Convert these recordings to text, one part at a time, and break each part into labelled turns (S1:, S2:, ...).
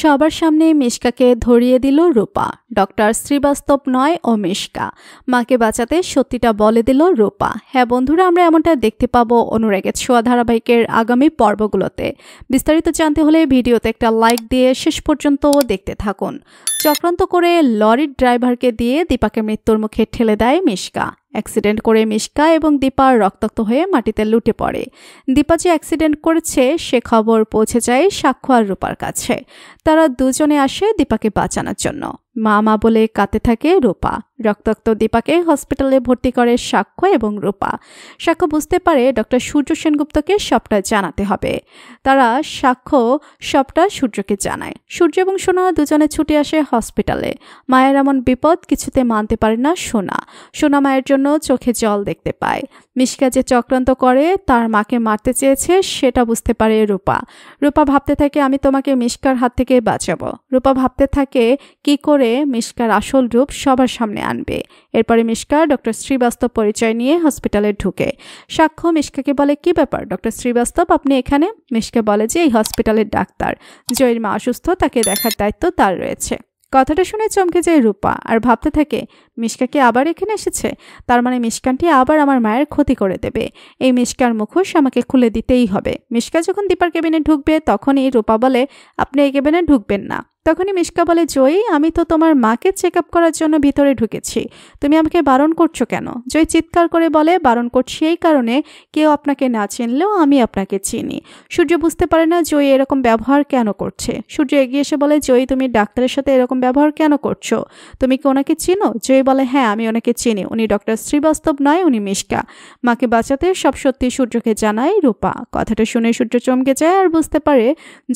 S1: সবার সামনে মিশকাকে ধরিয়ে দিল রূপা। ডক্টর শ্রীবাস্তব নয় ও মিশকা। মাকে বাঁচাতে সত্যিটা বলে দিল রূপা। হ্যাঁ বন্ধুরা, আমরা এমনটা দেখতে পাবো অনুরাগের ছোঁয়া ধারাবাহিকের আগামী পর্বগুলোতে। বিস্তারিত জানতে হলে ভিডিওতে একটা লাইক দিয়ে শেষ পর্যন্ত দেখতে থাকুন। চক্রান্ত করে লরির ড্রাইভারকে দিয়ে দীপাকে মৃত্যুর মুখে ঠেলে দেয় মিশকা। অ্যাক্সিডেন্ট করে মিশকা এবং দীপা রক্তাক্ত হয়ে মাটিতে লুটে পড়ে। দীপা যে অ্যাক্সিডেন্ট করেছে সে খবর পৌঁছে যায় সাক্ষ্য আর রূপার কাছে। তারা দুজনে আসে দীপাকে বাঁচানোর জন্য। মা মা বলে কাঁদতে থাকে রূপা। রক্তাক্ত দীপাকে হসপিটালে ভর্তি করে সাক্ষ্য এবং রূপা। সাক্ষ্য বুঝতে পারে ডক্টর সূর্য সেনগুপ্তকে সবটা জানাতে হবে। তারা সাক্ষ্য সবটা সূর্যকে জানায়। সূর্য এবং সোনা দুজনে ছুটে আসে হসপিটালে। মায়ের এমন বিপদ কিছুতে মানতে পারে না সোনা। সোনা মায়ের জন্য চোখে জল দেখতে পায়। মিশকা যে চক্রান্ত করে তার মাকে মারতে চেয়েছে সেটা বুঝতে পারে রূপা। রূপা ভাবতে থাকে আমি তোমাকে মিশকার হাত থেকে বাঁচাবো। রূপা ভাবতে থাকে কি করে মিশকার আসল রূপ সবার সামনে আনবে। এরপরে মিশকা ডক্টর শ্রীবাস্তব পরিচয় নিয়ে হসপিটালে ঢুকে। সাক্ষ্য মিশকাকে বলে কি ব্যাপার ডক্টর শ্রীবাস্তব, আপনি এখানে? মিশকা বলে যে এই হসপিটালের ডাক্তার জয়ের মা অসুস্থ, তাকে দেখার দায়িত্ব তার রয়েছে। কথাটা শুনে চমকে যায় রূপা আর ভাবতে থাকে মিশকা কি আবার এখানে এসেছে? তার মানে মিশকানটি আবার আমার মায়ের ক্ষতি করে দেবে। এই মিশকার মুখোশ আমাকে খুলে দিতেই হবে। মিশকা যখন দীপার কেবিনে ঢুকবে তখনই রূপা বলে আপনি এই কেবিনে ঢুকবেন না। তখনই মিশকা বলে জয়ী, আমি তো তোমার মাকে চেক আপ করার জন্য ভিতরে ঢুকেছি, তুমি আমাকে বারণ করছো কেন? জয় চিৎকার করে বলে বারণ করছি এই কারণে কেউ আপনাকে না চিনলেও আমি আপনাকে চিনি। সূর্য বুঝতে পারে না জয়ী এরকম ব্যবহার কেন করছে। সূর্য এগিয়ে এসে বলে জয়ী, তুমি ডাক্তারের সাথে এরকম ব্যবহার কেন করছো? তুমি কি ওনাকে চিনো? জয়ী বলে হ্যাঁ আমি ওনাকে চিনি, উনি ডক্টর শ্রীবাস্তব নয়, উনি মিশকা। মাকে বাঁচাতে সব সত্যি সূর্যকে জানায় রূপা। কথাটা শুনে সূর্য চমকে যায় আর বুঝতে পারে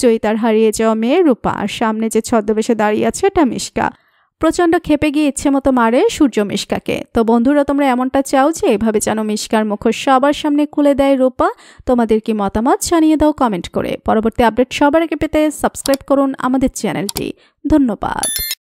S1: জয়ী তার হারিয়ে যাওয়া মেয়ে রূপা আর সামনে যে ছদ্মবেশে দাঁড়িয়ে আছে এটা মিশকা। প্রচণ্ড ক্ষেপে গিয়ে ইচ্ছে মতো মারে সূর্য মিশকাকে। তো বন্ধুরা, তোমরা এমনটা চাও যে এভাবে যেন মিশকার মুখোশ সবার সামনে খুলে দেয় রূপা? তোমাদের কি মতামত জানিয়ে দাও কমেন্ট করে। পরবর্তী আপডেট সবার আগে পেতে সাবস্ক্রাইব করুন আমাদের চ্যানেলটি। ধন্যবাদ।